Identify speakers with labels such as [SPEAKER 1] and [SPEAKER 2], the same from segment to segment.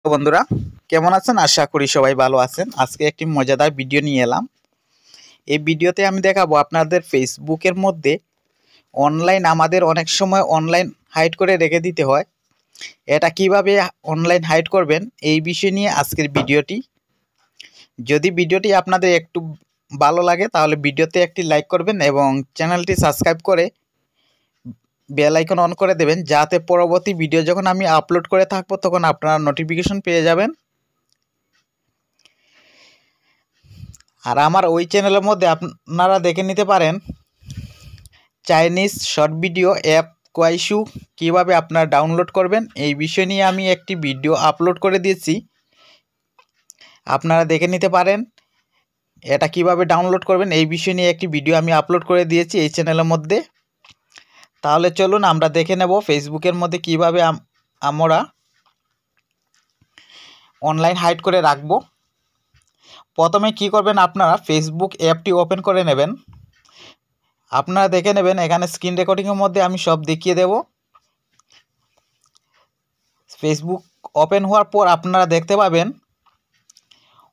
[SPEAKER 1] তো বন্ধুরা কেমন আছেন? আশা করি সবাই ভালো আছেন। আজকে একটি মজাদার ভিডিও নিয়ে এলাম। এই ভিডিওতে আমি দেখাবো আপনাদের ফেসবুকের মধ্যে আমাদের অনেক সময় অনলাইন হাইড করে রেখে দিতে হয়। এটা কিভাবে অনলাইন হাইড করবেন এই বিষয় নিয়ে আজকের ভিডিওটি। যদি ভিডিওটি আপনাদের একটু ভালো লাগে তাহলে ভিডিওতে একটি লাইক করবেন এবং চ্যানেলটি সাবস্ক্রাইব করে বেল আইকন অন করে দেবেন, যাতে পরবর্তী ভিডিও যখন আমি আপলোড করে থাকবো তখন আপনারা নোটিফিকেশন পেয়ে যাবেন। আর আমার ওই চ্যানেলের মধ্যে আপনারা দেখে নিতে পারেন চাইনিজ শর্ট ভিডিও অ্যাপ কোয়াইশু কীভাবে আপনারা ডাউনলোড করবেন এই বিষয় নিয়ে আমি একটি ভিডিও আপলোড করে দিয়েছি। আপনারা দেখে নিতে পারেন এটা কিভাবে ডাউনলোড করবেন এই বিষয় নিয়ে একটি ভিডিও আমি আপলোড করে দিয়েছি এই চ্যানেলের মধ্যে। তাহলে চলুন আমরা দেখে নেব ফেসবুকের মধ্যে কিভাবে আমরা অনলাইন হাইড করে রাখবো। প্রথমে কি করবেন, আপনারা ফেসবুক অ্যাপটি ওপেন করে নেবেন। আপনারা দেখে নেবেন এখানে স্ক্রিন রেকর্ডিংয়ের মধ্যে আমি সব দেখিয়ে দেব। ফেসবুক ওপেন হওয়ার পর আপনারা দেখতে পাবেন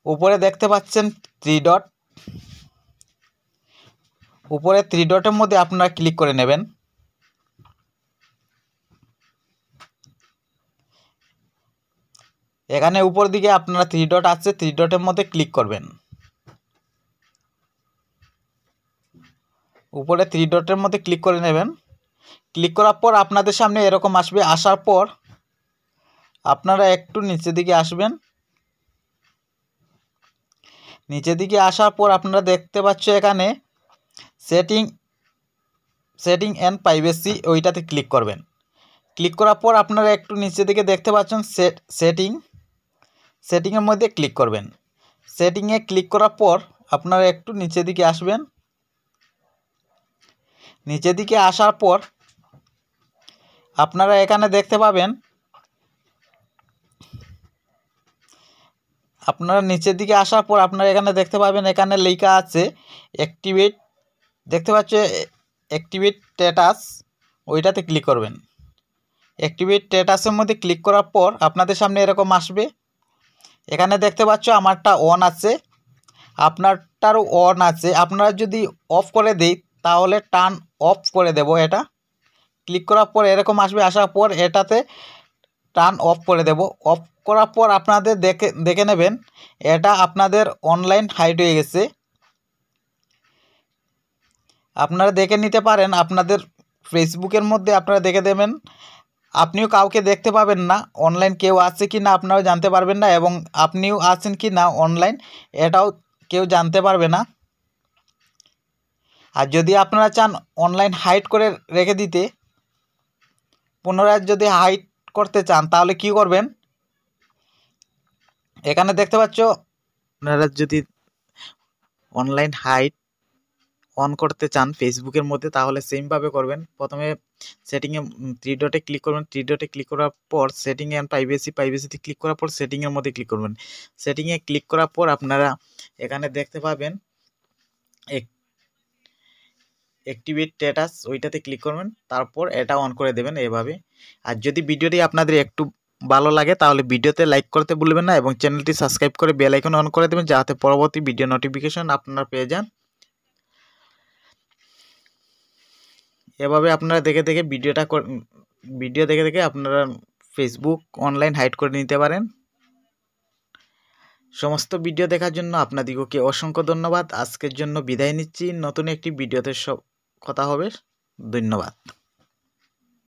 [SPEAKER 1] উপরে দেখতে পাচ্ছেন থ্রি ডট, উপরে থ্রি ডটের মধ্যে আপনারা ক্লিক করে নেবেন। এখানে উপর দিকে আপনারা থ্রি ডট আছে, থ্রি ডটের মধ্যে ক্লিক করবেন। উপরে থ্রি ডটের মধ্যে ক্লিক করে নেবেন। ক্লিক করার পর আপনাদের সামনে এরকম আসবে। আসার পর আপনারা একটু নিচের দিকে আসবেন। নিচের দিকে আসার পর আপনারা দেখতে পাচ্ছ এখানে সেটিং অ্যান্ড প্রাইভেসি, ওইটাতে ক্লিক করবেন। ক্লিক করার পর আপনারা একটু নিচের দিকে দেখতে পাচ্ছেন সেটিংয়ের মধ্যে ক্লিক করবেন। সেটিংয়ে ক্লিক করার পর আপনারা একটু নিচের দিকে আসবেন। নিচের দিকে আসার পর আপনারা এখানে দেখতে পাবেন, আপনারা নিচের দিকে আসার পর আপনারা এখানে দেখতে পাবেন এখানে লেখা আছে অ্যাক্টিভেট, দেখতে পাচ্ছ অ্যাক্টিভেট স্ট্যাটাস, ওইটাতে ক্লিক করবেন। অ্যাক্টিভেট স্ট্যাটাসের মধ্যে ক্লিক করার পর আপনাদের সামনে এরকম আসবে। এখানে দেখতে পাচ্ছ আমারটা অন আছে, আপনারটারও অন আছে। আপনারা যদি অফ করে দেই তাহলে টার্ন অফ করে দেব। এটা ক্লিক করার পর এরকম আসবে। আসার পর এটাতে টার্ন অফ করে দেব। অফ করার পর আপনাদের দেখে নেবেন এটা আপনাদের অনলাইন হাইড হয়ে গেছে। আপনারা দেখে নিতে পারেন আপনাদের ফেসবুকের মধ্যে, আপনারা দেখে দেবেন। আপনিও কাউকে দেখতে পাবেন না, অনলাইন কেউ আছে কি না আপনারাও জানতে পারবেন না, এবং আপনিও আছেন কি না অনলাইন এটাও কেউ জানতে পারবে না। আর যদি আপনারা চান অনলাইন হাইড করে রেখে দিতে, পুনরায় যদি হাইড করতে চান তাহলে কি করবেন, এখানে দেখতে পাচ্ছ আপনারা যদি অনলাইন হাইড অন করতে চান ফেসবুকের মধ্যে তাহলে সেমভাবে করবেন। প্রথমে সেটিংয়ে থ্রি ডটে ক্লিক করবেন। থ্রি ডটে ক্লিক করার পর সেটিং অ্যান্ড প্রাইভেসিতে ক্লিক করার পর সেটিংয়ের মধ্যে ক্লিক করবেন। সেটিংয়ে ক্লিক করার পর আপনারা এখানে দেখতে পাবেন অ্যাক্টিভেট স্ট্যাটাস, ওইটাতে ক্লিক করবেন। তারপর এটা অন করে দেবেন এভাবে। আর যদি ভিডিওটি আপনাদের একটু ভালো লাগে তাহলে ভিডিওতে লাইক করতে ভুলবেন না এবং চ্যানেলটি সাবস্ক্রাইব করে বেল আইকন অন করে দেবেন, যাতে পরবর্তী ভিডিও নোটিফিকেশন আপনারা পেয়ে যান। এভাবে আপনারা দেখে ভিডিও দেখে আপনারা ফেসবুক অনলাইন হাইড করে নিতে পারেন। সমস্ত ভিডিও দেখার জন্য আপনাদিগকে অসংখ্য ধন্যবাদ। আজকের জন্য বিদায় নিচ্ছি। নতুন একটি ভিডিওতে সব কথা হবে। ধন্যবাদ।